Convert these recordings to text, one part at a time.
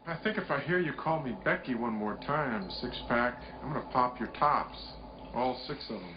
I think if I hear you call me Becky one more time, six-pack, I'm gonna pop your tops. All six of them.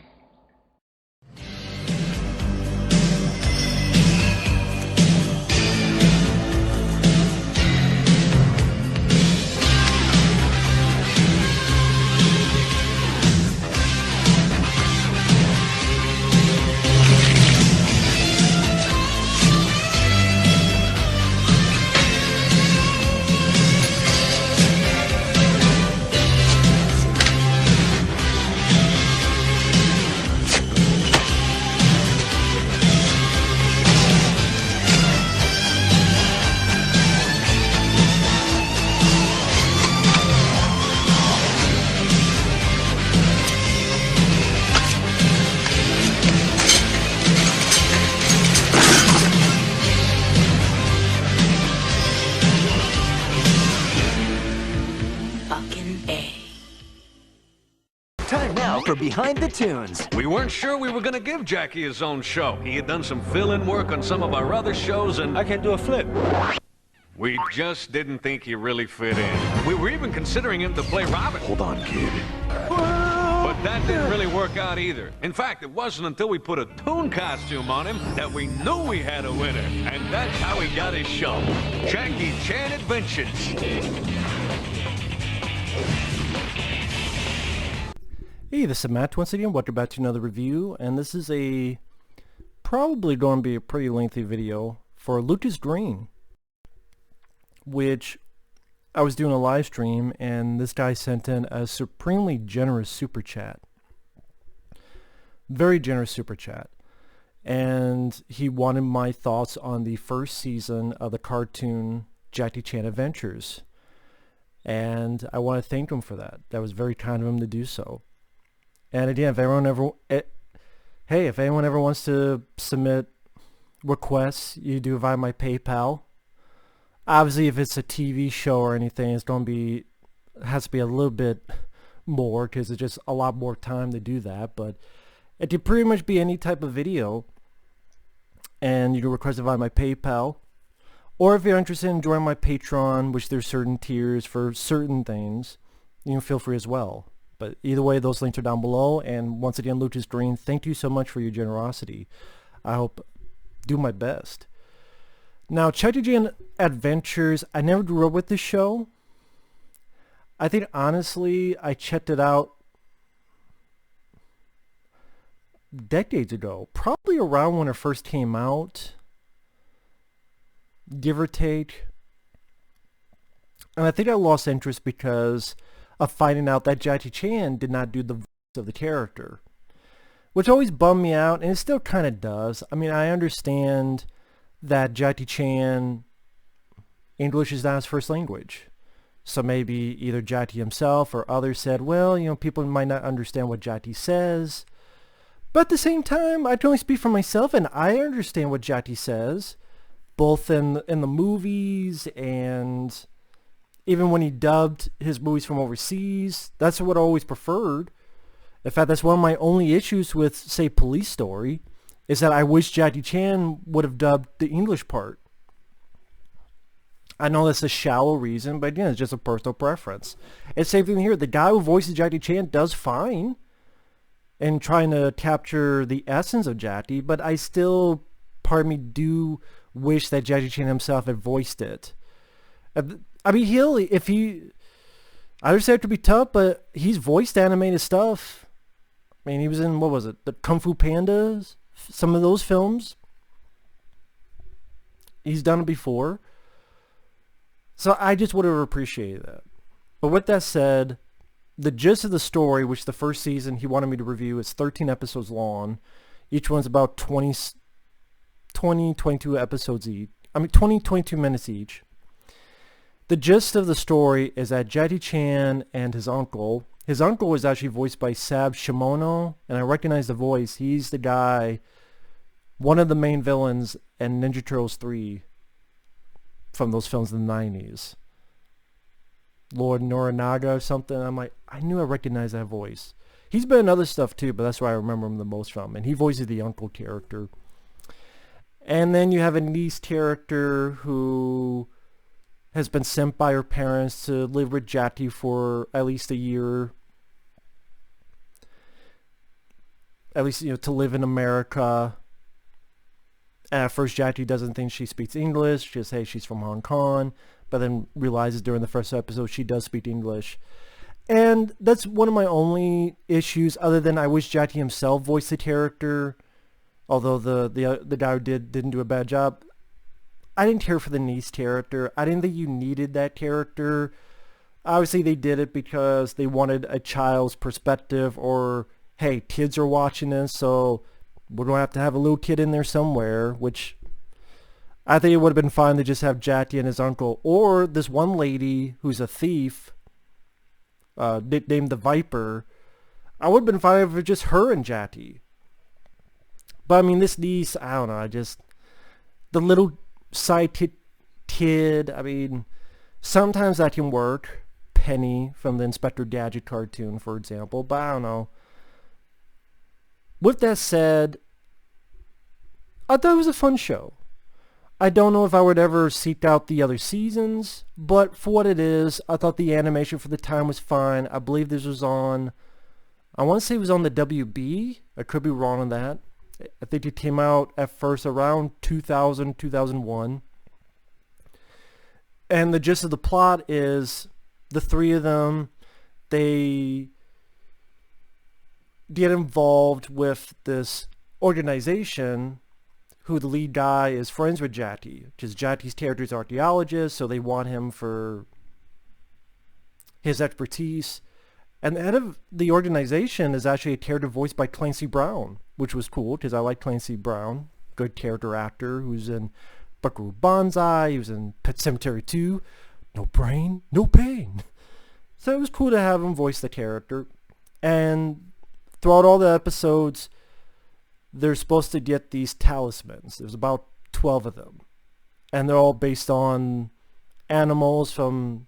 Time now for Behind the Tunes. We weren't sure we were going to give Jackie his own show. He had done some fill-in work on some of our other shows, and I can do a flip. we just didn't think he really fit in. We were even considering him to play Robin. Hold on, kid. But that didn't really work out either. In fact, it wasn't until we put a Toon costume on him that we knew we had a winner. And that's how he got his show. Jackie Chan Adventures. Hey, this is Matt once again. Welcome back to another review, and this is probably going to be a pretty lengthy video for Lucas Green, which I was doing a live stream, and this guy sent in a supremely generous super chat. Very generous super chat. And he wanted my thoughts on the first season of the cartoon Jackie Chan Adventures. And I want to thank him for that. That was very kind of him to do so. And again, if anyone ever wants to submit requests, you do via my PayPal. Obviously, if it's a TV show or anything, it has to be a little bit more because it's just a lot more time to do that. But it could pretty much be any type of video, and you can request it via my PayPal. Or if you're interested in joining my Patreon, which there's certain tiers for certain things, you can feel free as well. But either way, those links are down below. And once again, Lucas Green, thank you so much for your generosity. I hope do my best. Now, Jackie Chan Adventures, I never grew up with this show. I think, honestly, I checked it out decades ago. Probably around when it first came out, give or take. And I think I lost interest because of finding out that Jackie Chan did not do the voice of the character, which always bummed me out, and it still kind of does. I mean, I understand that Jackie Chan, English is not his first language, so maybe either Jackie himself or others said, well, you know, people might not understand what Jackie says, but at the same time, I can only speak for myself, and I understand what Jackie says, both in the movies and even when he dubbed his movies from overseas. That's what I always preferred. In fact, that's one of my only issues with, say, Police Story, is that I wish Jackie Chan would have dubbed the English part. I know that's a shallow reason, but again, it's just a personal preference. It's the same thing here. The guy who voices Jackie Chan does fine in trying to capture the essence of Jackie, but I still, part of me, do wish that Jackie Chan himself had voiced it. I mean, I understand it could be tough, but he's voiced animated stuff. I mean, he was in, what was it, the Kung Fu Pandas, some of those films. He's done it before. So I just would have appreciated that. But with that said, the gist of the story, which the first season he wanted me to review, is 13 episodes long. Each one's about 22 episodes each. I mean, 22 minutes each. The gist of the story is that Jackie Chan and his uncle is actually voiced by Sab Shimono, and I recognize the voice. He's the guy, one of the main villains in Ninja Turtles 3 from those films in the 90s. Lord Norinaga or something. I'm like, I knew I recognized that voice. He's been in other stuff too, but that's where I remember him the most from. And he voices the uncle character. And then you have a niece character who has been sent by her parents to live with Jati for at least a year. At least, to live in America. At first, Jati doesn't think she speaks English. She says, hey, she's from Hong Kong. But then realizes during the first episode she does speak English. And that's one of my only issues, other than I wish Jati himself voiced the character. Although the guy who didn't do a bad job. I didn't care for the niece character. I didn't think you needed that character. Obviously they did it because they wanted a child's perspective, or hey, kids are watching this, so we're going to have a little kid in there somewhere, which I think it would have been fine to just have Jati and his uncle, or this one lady who's a thief, nicknamed the Viper. I would have been fine if it was just her and Jati. But I mean, this niece, I don't know, the little sidekick kid, I mean, sometimes that can work. Penny from the Inspector Gadget cartoon, for example, but I don't know. With that said, I thought it was a fun show. I don't know if I would ever seek out the other seasons, but for what it is, I thought the animation for the time was fine. I believe this was on, I want to say it was on the WB. I could be wrong on that. I think it came out at first around 2000, 2001. And the gist of the plot is the three of them, they get involved with this organization who the lead guy is friends with Jati, because Jati's character's archaeologist, so they want him for his expertise. And the head of the organization is actually a character voiced by Clancy Brown, which was cool, because I like Clancy Brown, good character actor, who's in Buckaroo Banzai, he was in Pet Sematary 2, No Brain, No Pain. So it was cool to have him voice the character. And throughout all the episodes, they're supposed to get these talismans. There's about 12 of them. And they're all based on animals from,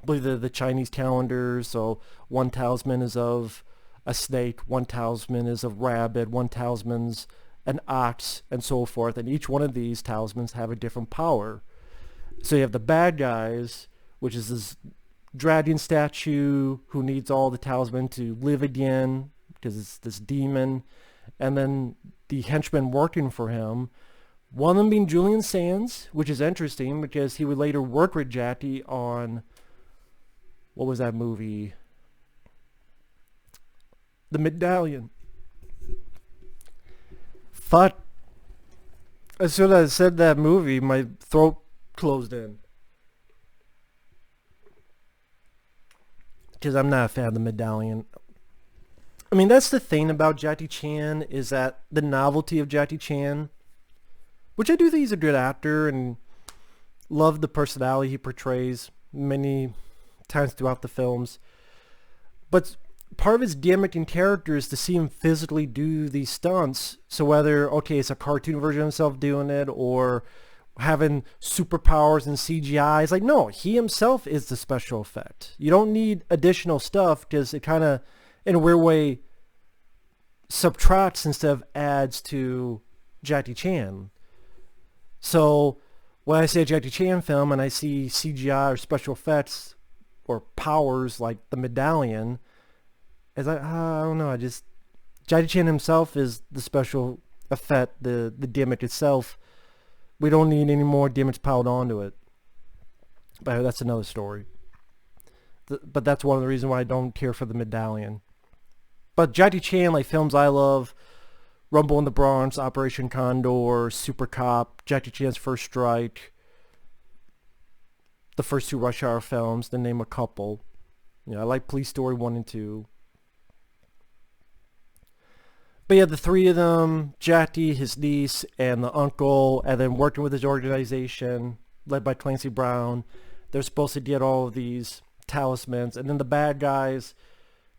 I believe, the Chinese calendar. So one talisman is of a snake, one talisman is a rabbit, one talisman's an ox, and so forth. And each one of these talismans have a different power. So you have the bad guys, which is this dragon statue who needs all the talisman to live again, because it's this demon. And then the henchmen working for him, one of them being Julian Sands, which is interesting because he would later work with Jati on, what was that movie? The Medallion. Fuck. As soon as I said that movie, my throat closed in. Because I'm not a fan of The Medallion. I mean, that's the thing about Jackie Chan, is that the novelty of Jackie Chan, which I do think he's a good actor and love the personality he portrays many times throughout the films. But part of his gimmick and character is to see him physically do these stunts. So whether, okay, it's a cartoon version of himself doing it or having superpowers and CGI, it's like, no, he himself is the special effect. You don't need additional stuff because it kind of, in a weird way, subtracts instead of adds to Jackie Chan. So when I say a Jackie Chan film and I see CGI or special effects or powers like the Medallion, it's like, I don't know, Jackie Chan himself is the special effect, the gimmick itself. We don't need any more gimmicks piled onto it. But that's another story. But that's one of the reasons why I don't care for the Medallion. But Jackie Chan, like films I love, Rumble in the Bronx, Operation Condor, Super Cop, Jackie Chan's First Strike, the first two Rush Hour films, to name a couple. You know, I like Police Story 1 and 2. But yeah, the three of them, Jackie, his niece, and the uncle, and then working with his organization, led by Clancy Brown, they're supposed to get all of these talismans. And then the bad guys,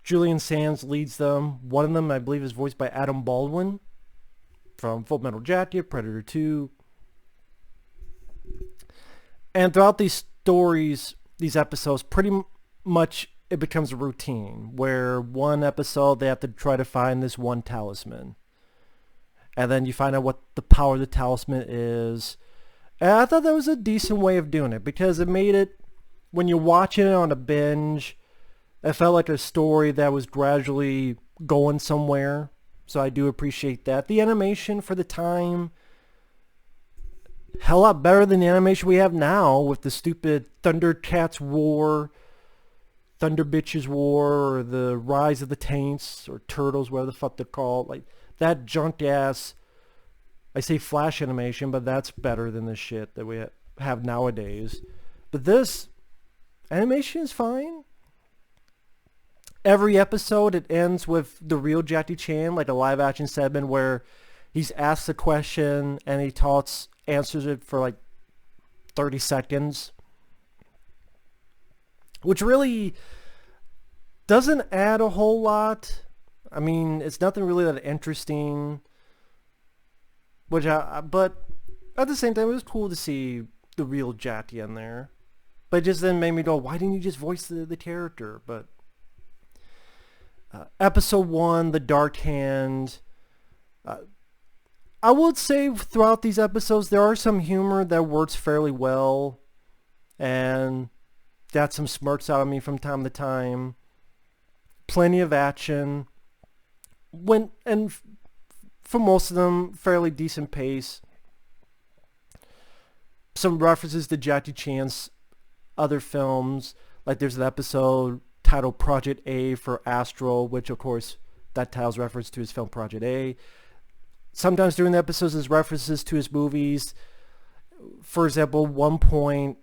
Julian Sands leads them. One of them, I believe, is voiced by Adam Baldwin from Full Metal Jacket, Predator 2. And throughout these stories, these episodes, pretty much it becomes a routine where one episode they have to try to find this one talisman. And then you find out what the power of the talisman is. And I thought that was a decent way of doing it because it made it, when you're watching it on a binge, it felt like a story that was gradually going somewhere. So I do appreciate that. The animation for the time, hell, a lot better than the animation we have now with the stupid Thundercats War, Thunder Bitches War, or the Rise of the Taints, or Turtles, whatever the fuck they're called. Like, that junk ass, I say flash animation, but that's better than the shit that we have nowadays. But this animation is fine. Every episode, it ends with the real Jackie Chan, like a live-action segment where he's asked a question and he answers it for like 30 seconds. Which really doesn't add a whole lot. I mean, it's nothing really that interesting. But at the same time, it was cool to see the real Jackie in there. But it just then made me go, why didn't you just voice the character? But episode 1, The Dark Hand. I would say throughout these episodes, there are some humor that works fairly well. And got some smirks out of me from time to time. Plenty of action. For most of them, fairly decent pace. Some references to Jackie Chan's other films. Like there's an episode titled Project A for Astro, which of course that title's reference to his film Project A. Sometimes during the episodes there's references to his movies. For example, one point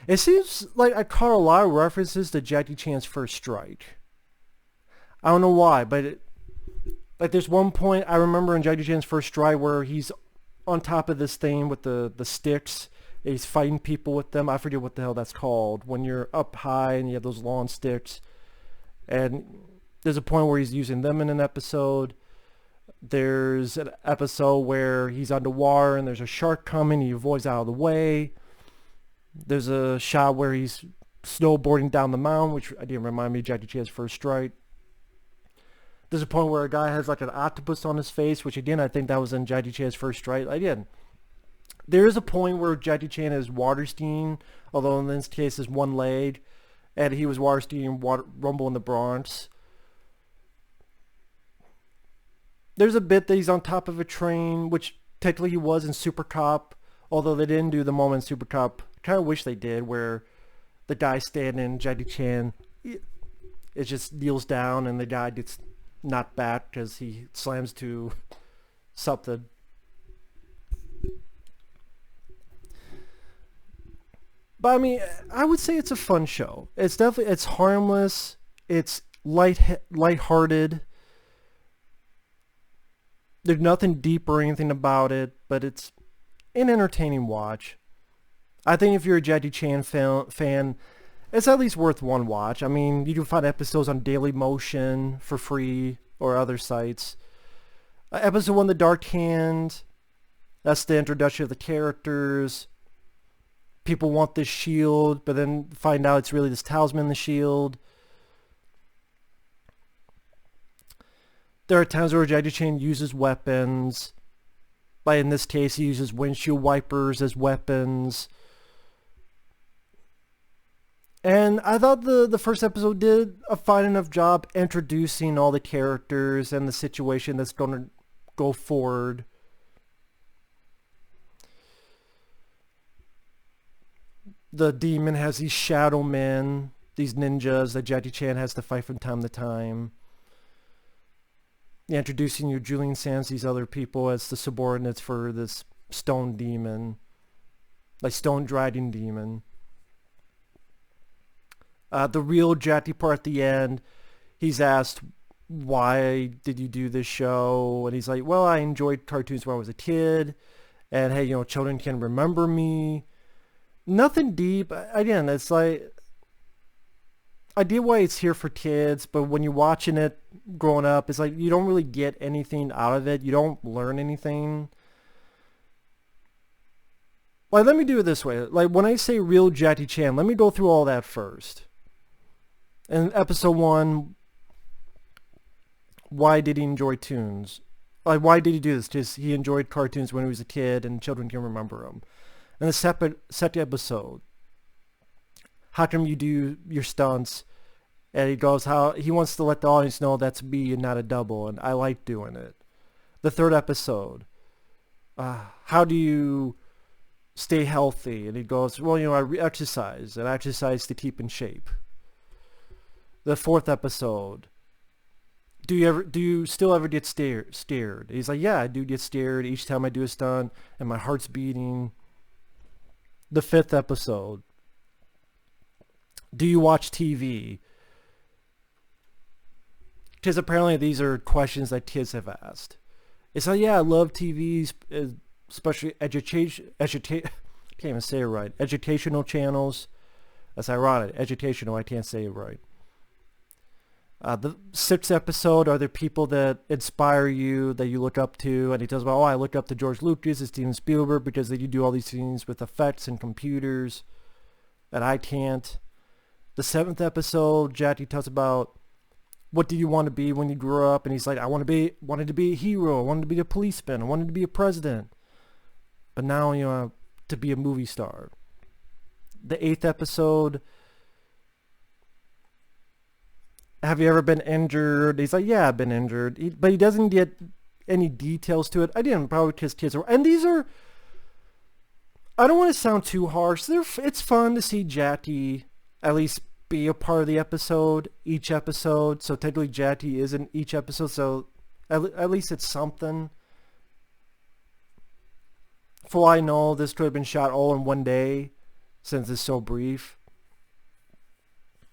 it seems like I caught a lot of references to Jackie Chan's First Strike. I don't know why, but like there's one point I remember in Jackie Chan's First Strike where he's on top of this thing with the sticks. He's fighting people with them. I forget what the hell that's called. When you're up high and you have those long sticks. And there's a point where he's using them in an episode. There's an episode where he's underwater and there's a shark coming. He avoids out of the way. There's a shot where he's snowboarding down the mountain, which again remind me of Jackie Chan's First Strike. There's a point where a guy has like an octopus on his face, which again I think that was in Jackie Chan's First Strike. Again, there is a point where Jackie Chan is water skiing, although in this case is one leg, and he was water skiing Rumble in the Bronx. There's a bit that he's on top of a train, which technically he was in Super Cop, although they didn't do the moment in Super Cop. I kind of wish they did, where the guy standing, Jackie Chan, it just kneels down and the guy gets knocked back because he slams to something. But I mean, I would say it's a fun show. It's harmless. It's lighthearted. There's nothing deep or anything about it, but it's an entertaining watch. I think if you're a Jackie Chan fan, it's at least worth one watch. I mean, you can find episodes on Daily Motion for free or other sites. Episode 1, The Dark Hand, that's the introduction of the characters. People want this shield, but then find out it's really this talisman, the shield. There are times where Jackie Chan uses weapons. Like in this case, he uses windshield wipers as weapons. And I thought the first episode did a fine enough job introducing all the characters and the situation that's going to go forward. The demon has these shadow men, these ninjas that Jackie Chan has to fight from time to time. Introducing you Julian Sands, these other people as the subordinates for this stone demon. Like stone dragon demon. The real Jackie part at the end, he's asked, why did you do this show? And he's like, well, I enjoyed cartoons when I was a kid. And hey, children can remember me. Nothing deep. Again, it's like, I get why it's here for kids, but when you're watching it growing up, it's like you don't really get anything out of it. You don't learn anything. Like, let me do it this way. Like, when I say real Jackie Chan, let me go through all that first. In episode 1, why did he enjoy Toons? Like, why did he do this? Because he enjoyed cartoons when he was a kid and children can remember him. In the second episode, how come you do your stunts? And he goes, how he wants to let the audience know that's me and not a double, and I like doing it. The third episode, how do you stay healthy? And he goes, well, I exercise, and I exercise to keep in shape. The fourth episode, do you still ever get scared? He's like, yeah, I do get scared each time I do a stunt, and my heart's beating. The fifth episode, do you watch TV? Because apparently these are questions that kids have asked. It's like, yeah, I love TVs, especially can't even say it right. Educational channels. That's ironic. Educational, I can't say it right. The sixth episode, are there people that inspire you, that you look up to? And he tells about, I look up to George Lucas and Steven Spielberg because they do all these things with effects and computers that I can't. The seventh episode, Jackie tells about, what do you want to be when you grow up? And he's like, I wanted to be a hero. I wanted to be a policeman. I wanted to be a president. But now, to be a movie star. The eighth episode, have you ever been injured? He's like, yeah, I've been injured. But he doesn't get any details to it. I didn't, probably because kids are... And these are... I don't want to sound too harsh. It's fun to see Jackie at least be a part of the episode, each episode. So technically Jackie is in each episode, so at least it's something. For all I know, this could have been shot all in one day, since it's so brief.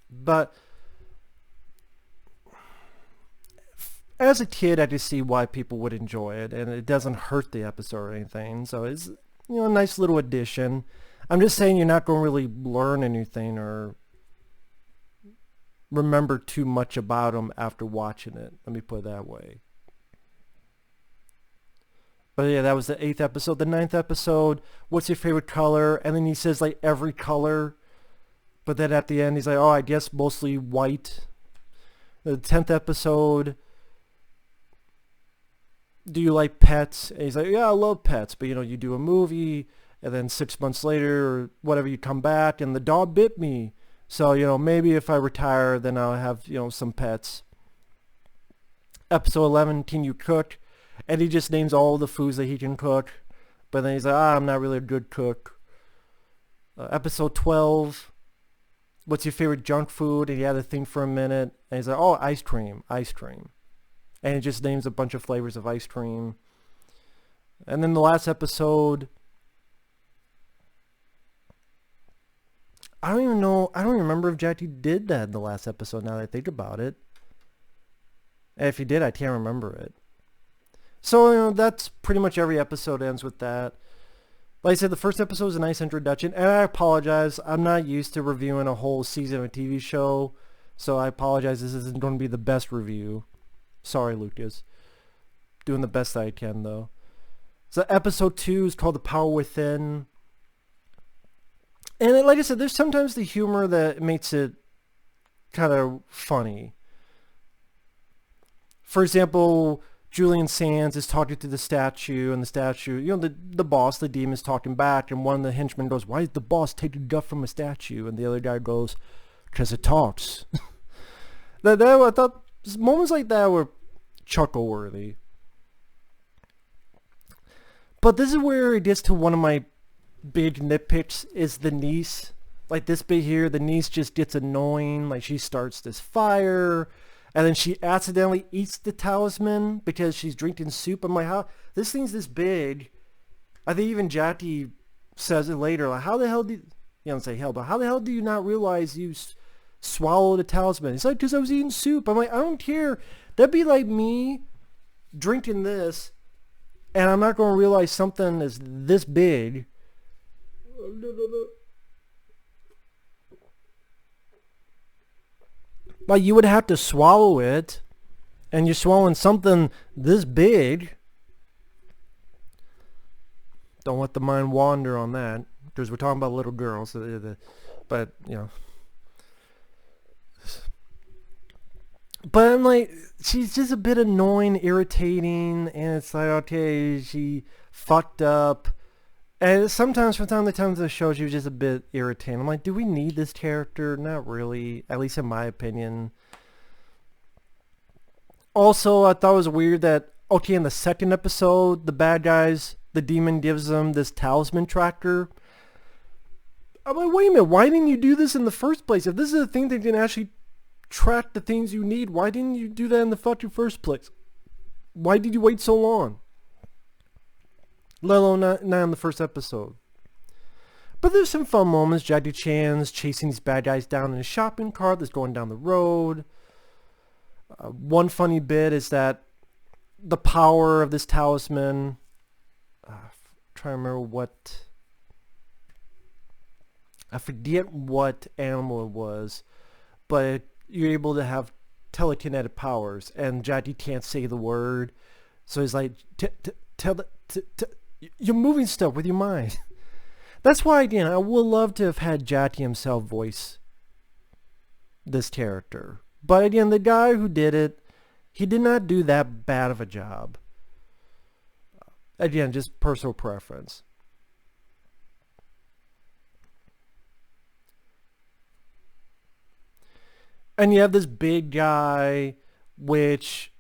But as a kid, I just see why people would enjoy it, and it doesn't hurt the episode or anything. So it's a nice little addition. I'm just saying you're not going to really learn anything or remember too much about them after watching it. Let me put it that way. But yeah, that was the eighth episode. The ninth episode, what's your favorite color? And then he says like every color. But then at the end, he's like, I guess mostly white. The 10th episode, do you like pets? And he's like, yeah, I love pets. But you do a movie, and then 6 months later or whatever, you come back and the dog bit me. So, maybe if I retire, then I'll have, some pets. Episode 11, can you cook? And he just names all the foods that he can cook. But then he's like, I'm not really a good cook. Episode 12, what's your favorite junk food? And he had to think for a minute. And he's like, ice cream. And he just names a bunch of flavors of ice cream. And then the last episode, I don't remember if Jackie did that in the last episode now that I think about it. And if he did, I can't remember it. So, that's pretty much every episode ends with that. Like I said, the first episode was a nice introduction, and I apologize. I'm not used to reviewing a whole season of a TV show, so I apologize. This isn't going to be the best review. Sorry, Lucas. Doing the best I can, though. So, episode 2 is called The Power Within. And like I said, there's sometimes the humor that makes it kind of funny. For example, Julian Sands is talking to the statue, and the statue, the boss, the demon, is talking back, and one of the henchmen goes, why is the boss taking guff from a statue? And the other guy goes, because it talks. I thought moments like that were chuckle-worthy. But this is where it gets to one of my big nitpicks, is the niece. Like this bit here, the niece just gets annoying. Like she starts this fire, and then she accidentally eats the talisman because she's drinking soup. I'm like, how? This thing's this big. I think even Jackie says it later. Like, how the hell do you don't say hell, but how the hell do you not realize you swallowed the talisman? It's like, because I was eating soup. I'm like, I don't care. That'd be like me drinking this, and I'm not going to realize something is this big. Like, you would have to swallow it, and you're swallowing something this big. Don't let the mind wander on that, because we're talking about little girls. But, But I'm like, she's just a bit annoying, irritating, and it's like, okay, she fucked up. And sometimes from time to time the show she was just a bit irritating. I'm like, do we need this character? Not really, at least in my opinion. Also, I thought it was weird that, okay, in the second episode, the bad guys, the demon gives them this talisman tracker. I'm like, wait a minute, why didn't you do this in the first place? If this is a thing that can actually track the things you need, why didn't you do that in the fucking first place? Why did you wait so long? Let alone not in the first episode. But there's some fun moments. Jackie Chan's chasing these bad guys down in a shopping cart that's going down the road. One funny bit is that the power of this talisman, trying to remember what, I forget what animal it was, but you're able to have telekinetic powers, and Jackie can't say the word, so he's like, you're moving stuff with your mind. That's why, again, I would love to have had Jackie himself voice this character. But again, the guy who did it, he did not do that bad of a job. Again, just personal preference. And you have this big guy, which...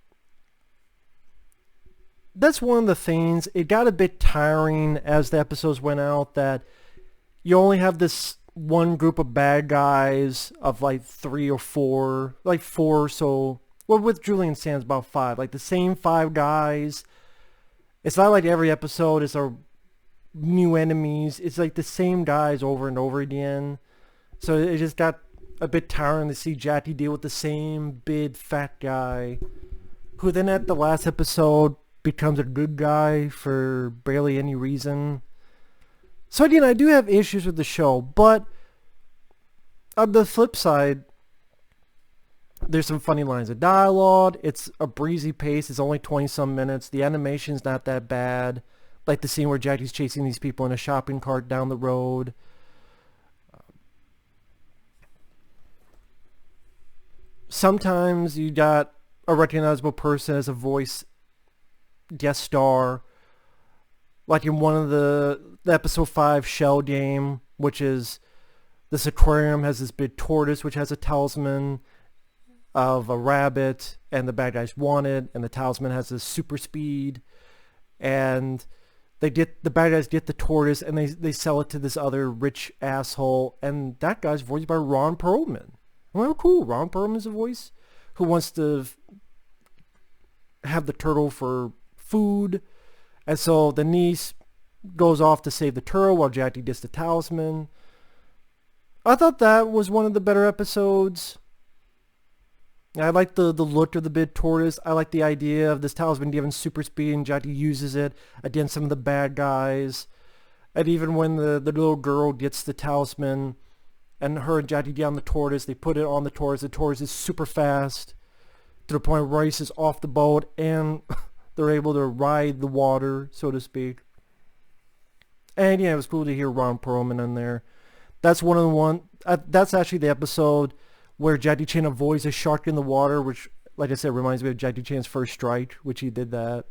that's one of the things. It got a bit tiring as the episodes went out that you only have this one group of bad guys of like 3 or 4, like 4, so, well, with Julian Sands about 5, like the same 5 guys. It's not like every episode is a new enemies. It's like the same guys over and over again. So it just got a bit tiring to see Jackie deal with the same big fat guy, who then at the last episode becomes a good guy for barely any reason. So again, I do have issues with the show, but on the flip side, there's some funny lines of dialogue. It's a breezy pace. It's only 20-some minutes. The animation's not that bad. Like the scene where Jackie's chasing these people in a shopping cart down the road. Sometimes you got a recognizable person as a voice guest star, like in one of the episode 5 shell game, which is this aquarium has this big tortoise which has a talisman of a rabbit, and the bad guys want it, and the talisman has this super speed, and the bad guys get the tortoise and they sell it to this other rich asshole, and that guy's voiced by Ron Perlman. Well, cool, Ron Perlman's a voice who wants to have the turtle for food, and so the niece goes off to save the turtle while Jackie gets the talisman. I thought that was one of the better episodes. I like the look of the big tortoise. I like the idea of this talisman given super speed and Jackie uses it against some of the bad guys. And even when the little girl gets the talisman and her and Jackie get on the tortoise, they put it on the tortoise is super fast to the point where Rice is off the boat and they're able to ride the water, so to speak. And yeah, it was cool to hear Ron Perlman in there. That's one of the that's actually the episode where Jackie Chan avoids a shark in the water, which, like I said, reminds me of Jackie Chan's first strike, which he did that.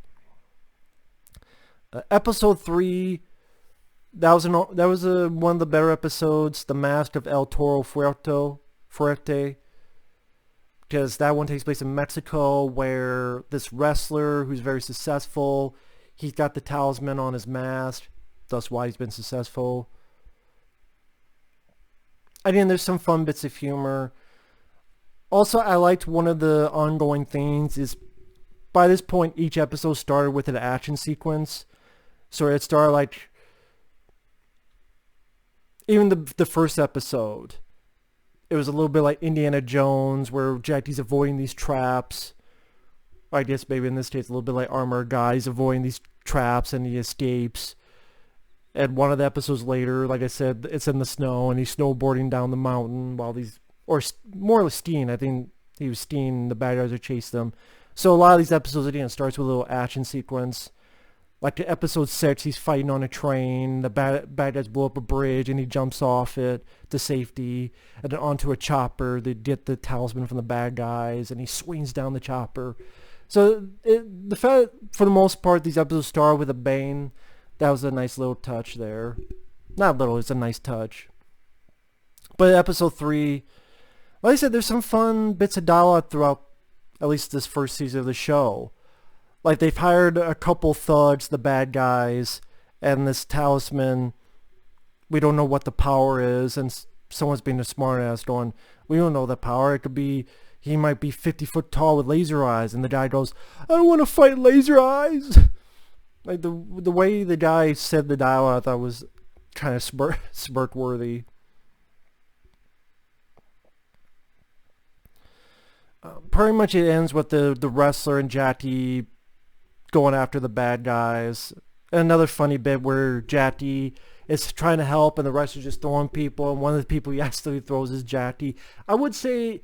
Episode 3, that was one of the better episodes, The Mask of El Toro Fuerte, because that one takes place in Mexico, where this wrestler who's very successful, he's got the talisman on his mask, thus why he's been successful. Again, there's some fun bits of humor. Also, I liked one of the ongoing things is, by this point, each episode started with an action sequence. So it started like, even the first episode, it was a little bit like Indiana Jones, where Jackie's avoiding these traps. I guess maybe in this case, a little bit like Armored Guy, he's avoiding these traps and he escapes. And one of the episodes later, like I said, it's in the snow and he's snowboarding down the mountain while these, or more or less skiing. I think he was skiing and the bad guys are chasing them. So a lot of these episodes, again, starts with a little action sequence. Like episode 6, he's fighting on a train. The bad guys blow up a bridge and he jumps off it to safety. And then onto a chopper. They get the talisman from the bad guys and he swings down the chopper. So for the most part, these episodes start with a bang. That was a nice little touch there. Not little, it's a nice touch. But episode 3, like I said, there's some fun bits of dialogue throughout at least this first season of the show. Like, they've hired a couple thugs, the bad guys, and this talisman. We don't know what the power is, and someone's being a smart ass going, we don't know the power. It could be, he might be 50 foot tall with laser eyes, and the guy goes, I don't want to fight laser eyes. Like, the way the guy said the dialogue, I thought was kind of smirk worthy. Pretty much it ends with the wrestler and Jackie going after the bad guys. Another funny bit where Jackie is trying to help and the wrestler's just throwing people, and one of the people he actually throws is Jackie. I would say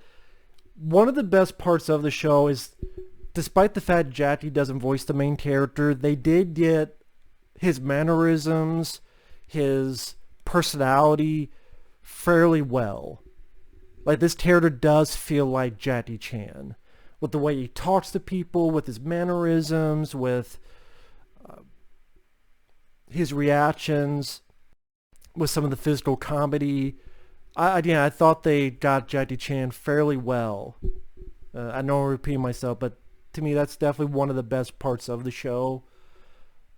one of the best parts of the show is, despite the fact Jackie doesn't voice the main character, they did get his mannerisms, his personality fairly well. Like, this character does feel like Jackie Chan, with the way he talks to people, with his mannerisms, with his reactions, with some of the physical comedy. I thought they got Jackie Chan fairly well. I know I'm repeating myself, but to me that's definitely one of the best parts of the show.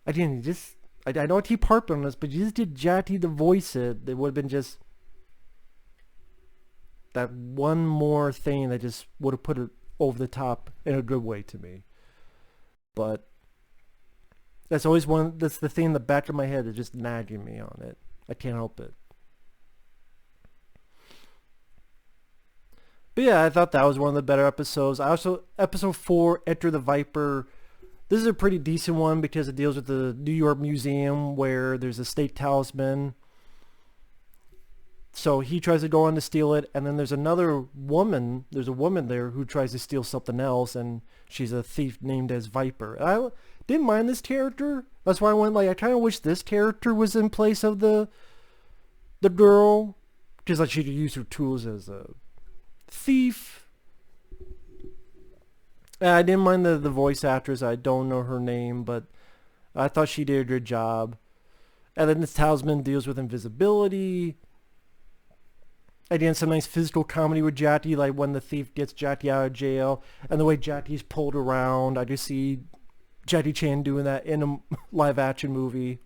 I know I keep harping on this, but you just did Jackie to voice it. It would have been just that one more thing that just would have put it over the top in a good way to me. But that's the thing in the back of my head that's just nagging me on it. I can't help it. But yeah, I thought that was one of the better episodes. Episode 4, Enter the Viper. This is a pretty decent one because it deals with the New York Museum where there's a state talisman. So he tries to go on to steal it, and then there's a woman there who tries to steal something else, and she's a thief named as Viper. I didn't mind this character. That's why I went, like, I kind of wish this character was in place of the girl, because like she could use her tools as a thief. I didn't mind the voice actress. I don't know her name, but I thought she did a good job. And then this talisman deals with invisibility. Again, some nice physical comedy with Jackie, like when the thief gets Jackie out of jail, and the way Jackie's pulled around. I just see Jackie Chan doing that in a live action movie.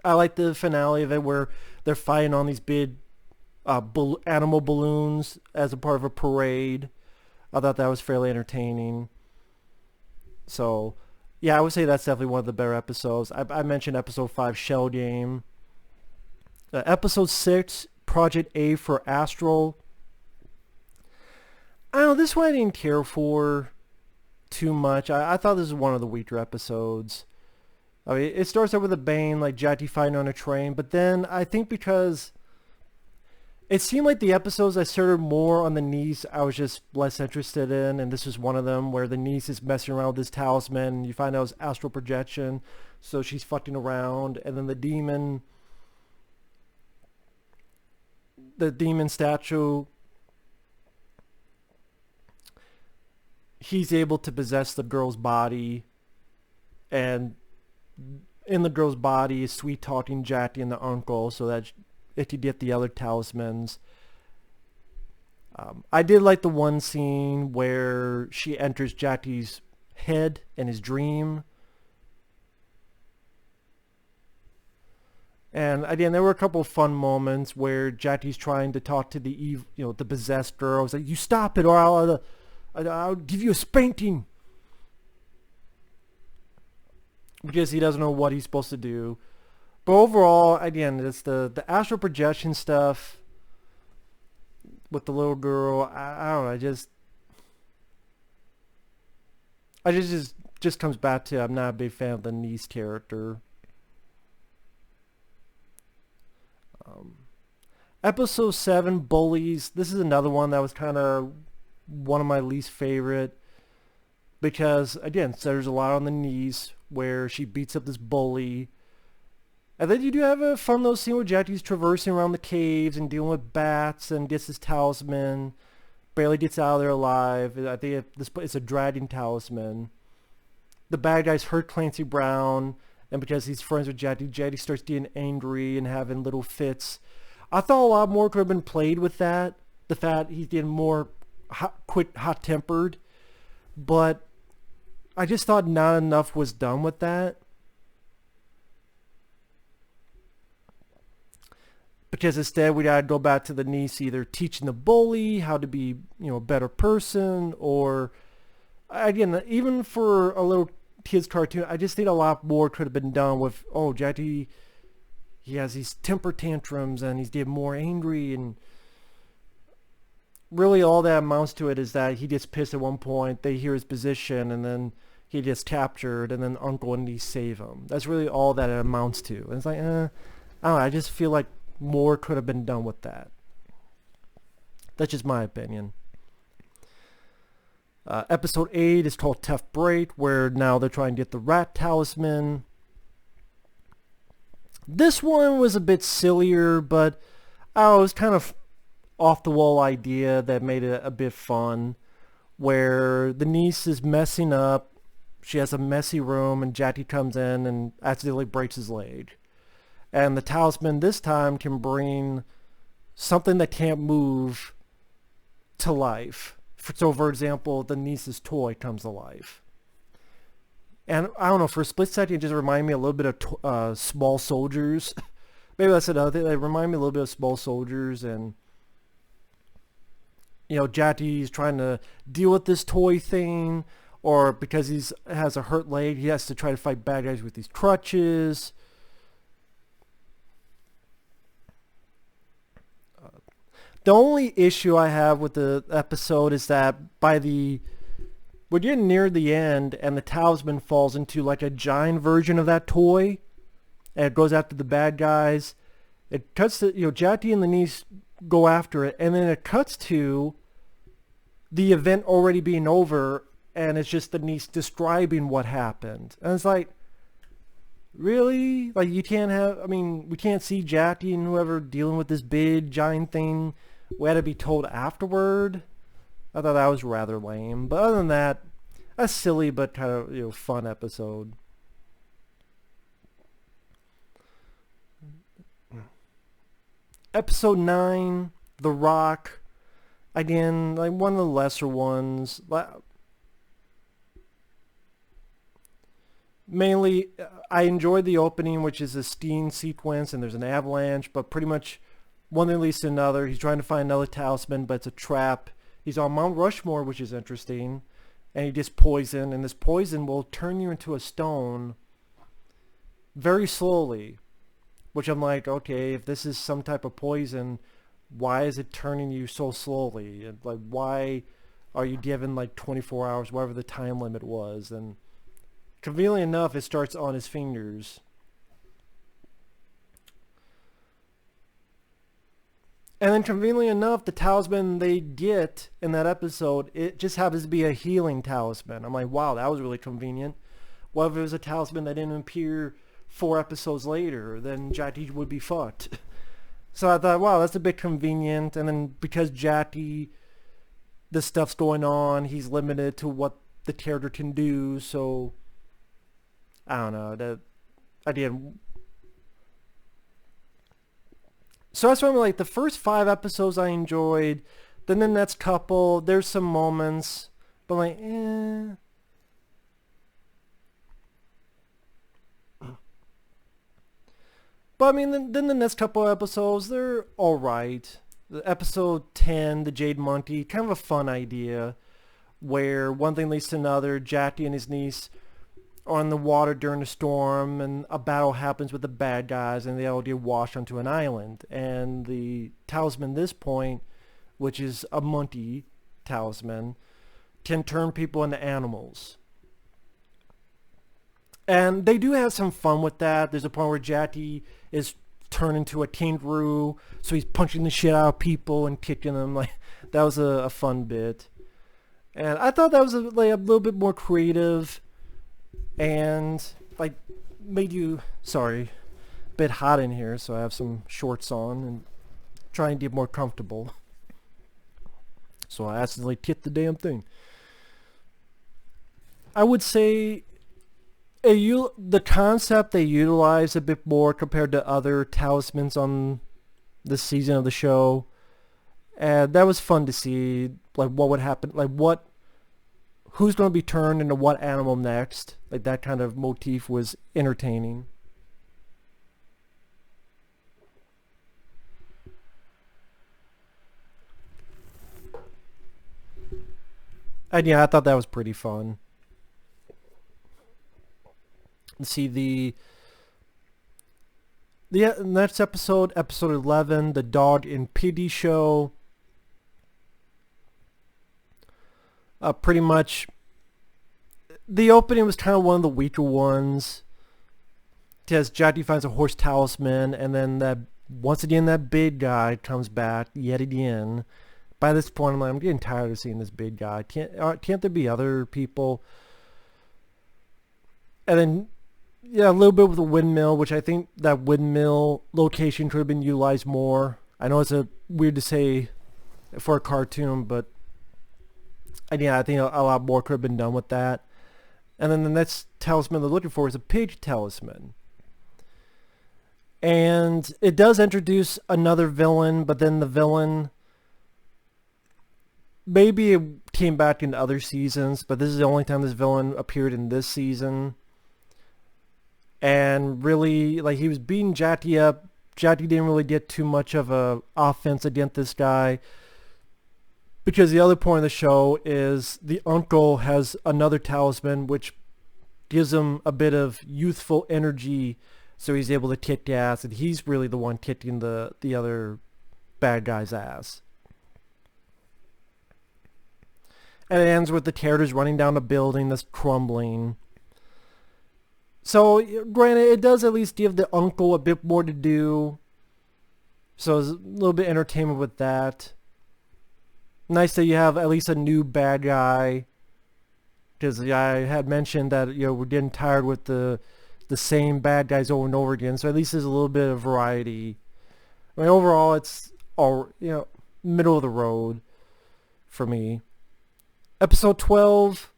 I like the finale of it where they're fighting on these big animal balloons as a part of a parade. I thought that was fairly entertaining. So, yeah, I would say that's definitely one of the better episodes. I mentioned episode 5, Shell Game. Episode 6, Project A for Astral. I don't know, this one I didn't care for too much. I thought this was one of the weaker episodes. I mean, it starts out with a bang, like Jackie fighting on a train, but then I think because it seemed like the episodes I started more on the niece I was just less interested in, and this was one of them where the niece is messing around with this talisman, and you find out it's astral projection, so she's fucking around, and then the demon statue, he's able to possess the girl's body, and in the girl's body is sweet talking Jackie and the uncle so that it could get the other talismans. I did like the one scene where she enters Jackie's head in his dream. And again, there were a couple of fun moments where Jackie's trying to talk to the the possessed girl. It's like, you stop it or I'll give you a spanking. Because he doesn't know what he's supposed to do. But overall, again, it's the astral projection stuff with the little girl. I don't know. Just comes back to I'm not a big fan of the niece character. Episode 7, Bullies. This is another one that was kind of one of my least favorite. Because, again, there's a lot on the niece where she beats up this bully. And then you do have a fun little scene where Jackie's traversing around the caves and dealing with bats and gets his talisman. Barely gets out of there alive. I think it's a dragon talisman. The bad guys hurt Clancy Brown. and because he's friends with Jade, Jade starts getting angry and having little fits. I thought a lot more could have been played with that. The fact he's getting more hot-tempered. But I just thought not enough was done with that. Because instead we gotta go back to the niece either teaching the bully how to be, a better person, or again, even for a little kids cartoon, I just think a lot more could have been done with, Jade, he has these temper tantrums and he's getting more angry, and really all that amounts to it is that he gets pissed at one point, they hear his position, and then he gets captured, and then Uncle and niece save him. That's really all that it amounts to. And it's like, I don't know, I just feel like more could have been done with that. That's just my opinion. Episode 8 is called Tough Break, where now they're trying to get the rat talisman. This one was a bit sillier, but it was kind of off-the-wall idea that made it a bit fun, where the niece is messing up. She has a messy room, and Jackie comes in and accidentally breaks his leg. And the talisman this time can bring something that can't move to life. So, for example, the niece's toy comes to life. And I don't know, for a split second, it just reminded me a little bit of Small Soldiers. Maybe that's another thing. They remind me a little bit of Small Soldiers. And, Jackie's trying to deal with this toy thing. Or because he has a hurt leg, he has to try to fight bad guys with these crutches. The only issue I have with the episode is that we're getting near the end, and the talisman falls into like a giant version of that toy, and it goes after the bad guys. It cuts to, Jackie and the niece go after it, and then it cuts to the event already being over, and it's just the niece describing what happened. And it's like, really? Like, we can't see Jackie and whoever dealing with this big giant thing. We had to be told afterward. I thought that was rather lame. But other than that, a silly but kind of fun episode. Episode 9, The Rock. Again, like one of the lesser ones. Mainly, I enjoyed the opening, which is a skiing sequence, and there's an avalanche, but pretty much one thing leads to another. He's trying to find another talisman, but it's a trap. He's on Mount Rushmore, which is interesting, and he gets poisoned, and this poison will turn you into a stone very slowly, which I'm like, okay, if this is some type of poison, why is it turning you so slowly? And like, why are you given like 24 hours, whatever the time limit was? And conveniently enough, it starts on his fingers. And then conveniently enough, the talisman they get in that episode, it just happens to be a healing talisman. I'm like, wow, that was really convenient. What if it was a talisman that didn't appear 4 episodes later? Then Jackie would be fucked. So I thought, wow, that's a bit convenient. And then because Jackie, this stuff's going on, he's limited to what the character can do. So I don't know. That again. So that's why I'm like, the first 5 episodes I enjoyed. Then the next couple, there's some moments, but I'm like, eh. But I mean, then the next couple of episodes, they're alright. The episode 10, the Jade Monkey, kind of a fun idea, where one thing leads to another. Jackie and his niece are on the water during a storm, and a battle happens with the bad guys, and they all get washed onto an island. And the talisman at this point, which is a monkey talisman, can turn people into animals. And they do have some fun with that. There's a point where Jackie is turned into a kangaroo, so he's punching the shit out of people and kicking them. Like, that was a fun bit. And I thought that was a little bit more creative, and like made you, sorry, a bit hot in here, so I have some shorts on and trying to get more comfortable. So I accidentally kicked the damn thing. I would say The concept they utilize a bit more compared to other talismans on this season of the show. And that was fun to see, like what would happen, like who's going to be turned into what animal next. Like that kind of motif was entertaining. And yeah, I thought that was pretty fun. See the next episode, episode 11, the Dog and Pity Show. Pretty much, the opening was kind of one of the weaker ones. Because Jade finds a horse talisman, and then once again that big guy comes back yet again. By this point, I'm getting tired of seeing this big guy. Can't there be other people? And then, yeah, a little bit with the windmill, which I think that windmill location could have been utilized more. I know it's weird to say for a cartoon, but yeah, I think a lot more could have been done with that. And then the next talisman they're looking for is a pig talisman. And it does introduce another villain, but then the villain, maybe it came back in other seasons, but this is the only time this villain appeared in this season. And really, like, he was beating Jackie up. Jackie didn't really get too much of a offense against this guy. Because the other point of the show is the uncle has another talisman which gives him a bit of youthful energy, so he's able to kick ass, and he's really the one kicking the other bad guy's ass. And it ends with the characters running down a building that's crumbling. So, granted, it does at least give the uncle a bit more to do. So there's a little bit of entertainment with that. Nice that you have at least a new bad guy. Because I had mentioned that, we're getting tired with the same bad guys over and over again. So at least there's a little bit of variety. I mean, overall, it's all, middle of the road for me. Episode 12.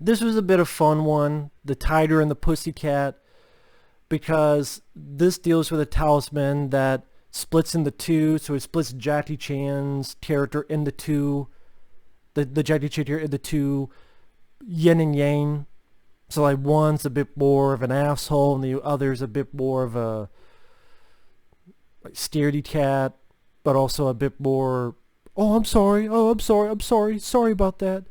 This was a bit of fun one. The Tiger and the Pussycat. Because this deals with a talisman that splits into two. So it splits Jackie Chan's character into two. The Jackie Chan character into two. Yin and yang. So like one's a bit more of an asshole and the other's a bit more of a like scaredy cat. But also a bit more, oh, I'm sorry, sorry about that.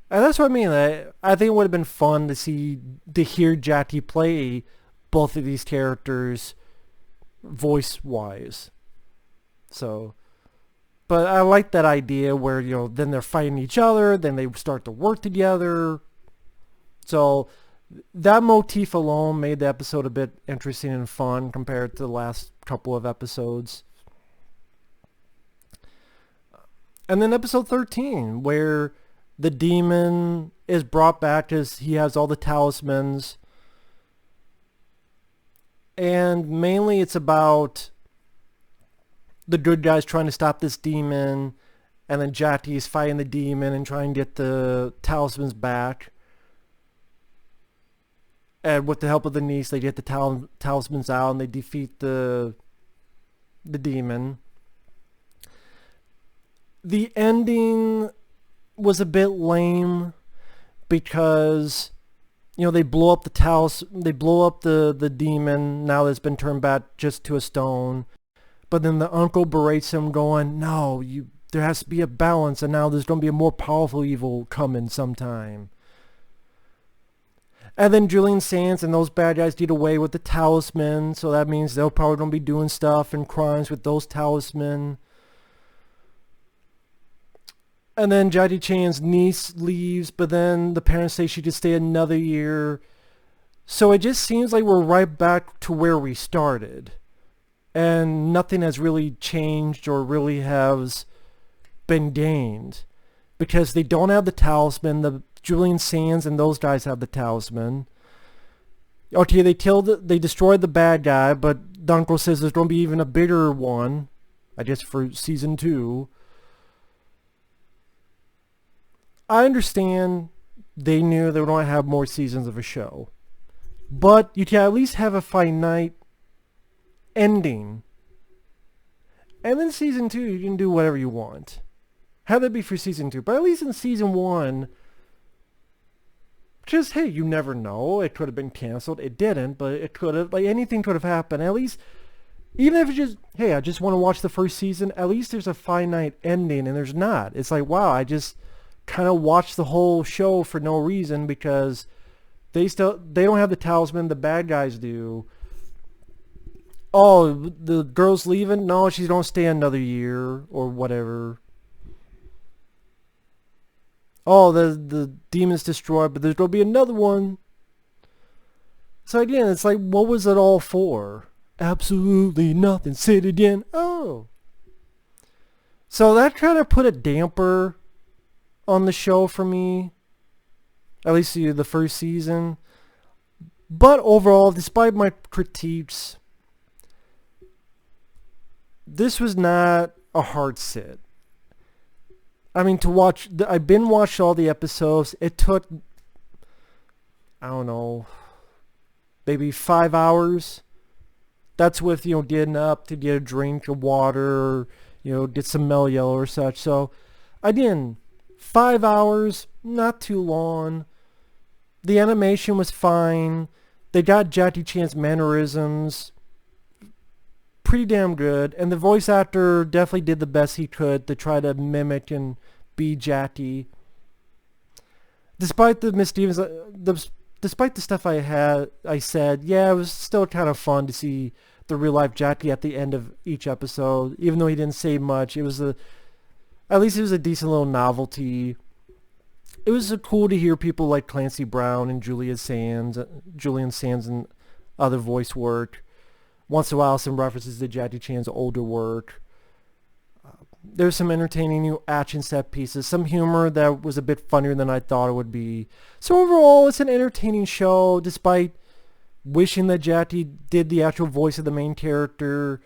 And that's what I mean. I think it would have been fun to hear Jackie play both of these characters voice-wise. So, but I like that idea where, then they're fighting each other, then they start to work together. So, that motif alone made the episode a bit interesting and fun compared to the last couple of episodes. And then episode 13, where the demon is brought back as he has all the talismans. And mainly it's about the good guys trying to stop this demon. And then Jackie's fighting the demon and trying to get the talismans back. And with the help of the niece, they get the talismans out and they defeat the demon. The ending was a bit lame because they blow up the demon now that it's been turned back just to a stone. But then the uncle berates him going, no, there has to be a balance, and now there's going to be a more powerful evil coming sometime. And then Julian Sands and those bad guys get away with the talisman, so that means they're probably going to be doing stuff and crimes with those talisman. And then Jackie Chan's niece leaves, but then the parents say she could stay another year. So it just seems like we're right back to where we started. And nothing has really changed or really has been gained. Because they don't have the talisman. The Julian Sands and those guys have the talisman. Okay, they destroyed the bad guy, but the uncle says there's going to be even a bigger one. I guess for season 2. I understand they knew they would want to have more seasons of a show. But you can at least have a finite ending. And then season 2, you can do whatever you want. Have that be for season 2. But at least in season 1, just, hey, you never know. It could have been canceled. It didn't, but it could have, like, anything could have happened. At least, even if it's just, hey, I just want to watch the first season, at least there's a finite ending, and there's not. It's like, wow, I just kind of watched the whole show for no reason because they don't have the talisman, the bad guys do. Oh, the girl's leaving? No, she don't stay another year, or whatever. Oh, the demon's destroyed, but there's going to be another one. So again, it's like, what was it all for? Absolutely nothing. Say it again. Oh. So that kind of put a damper on the show for me. At least the first season. But overall, despite my critiques, this was not a hard sit. I mean, to watch, I binge watched all the episodes. It took, I don't know, maybe 5 hours. That's with, getting up to get a drink of water, or, get some Mellow Yellow or such. So, again, 5 hours, not too long. The animation was fine. They got Jackie Chan's mannerisms pretty damn good, and the voice actor definitely did the best he could to try to mimic and be Jackie. Despite the misdeeds, despite the stuff I said, yeah, it was still kind of fun to see the real life Jackie at the end of each episode, even though he didn't say much. It was at least it was a decent little novelty. It was cool to hear people like Clancy Brown and Julian Sands and other voice work. Once in a while, some references to Jackie Chan's older work. There's some entertaining new action set pieces, some humor that was a bit funnier than I thought it would be. So overall, it's an entertaining show, despite wishing that Jackie did the actual voice of the main character,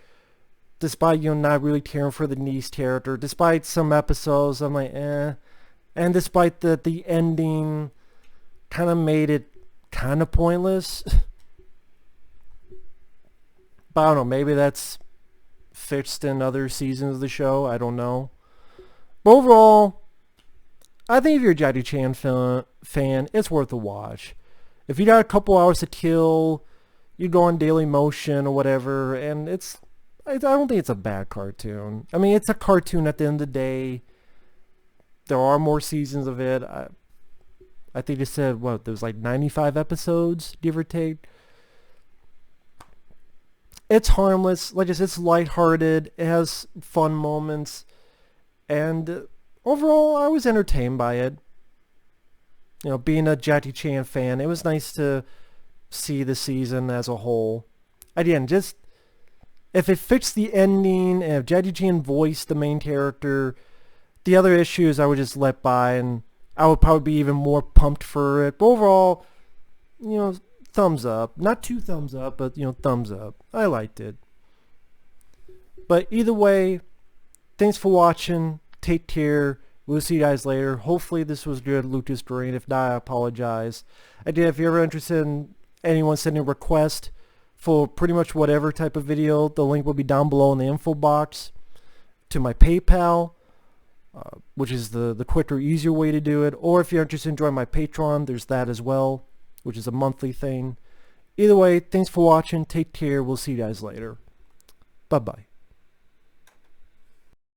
despite, not really caring for the niece character, despite some episodes I'm like, eh. And despite that the ending kind of made it kind of pointless. But I don't know, maybe that's fixed in other seasons of the show. I don't know. But overall, I think if you're a Jackie Chan fan, it's worth a watch. If you got a couple hours to kill, you go on Daily Motion or whatever, and I don't think it's a bad cartoon. I mean, it's a cartoon at the end of the day. There are more seasons of it. I think it said, there's like 95 episodes, give or take. It's harmless, like I said, it's lighthearted, it has fun moments, and overall, I was entertained by it. Being a Jackie Chan fan, it was nice to see the season as a whole. Again, just, if it fits the ending, and if Jackie Chan voiced the main character, the other issues I would just let by, and I would probably be even more pumped for it. But overall, thumbs up. Not 2 thumbs up, but, thumbs up. I liked it. But either way, thanks for watching. Take care. We'll see you guys later. Hopefully this was good, Lucas Green. If not, I apologize. Again, if you're ever interested in anyone sending a request for pretty much whatever type of video, the link will be down below in the info box to my PayPal, which is the quicker, easier way to do it. Or if you're interested in joining my Patreon, there's that as well, which is a monthly thing. Either way, thanks for watching. Take care. We'll see you guys later. Bye-bye.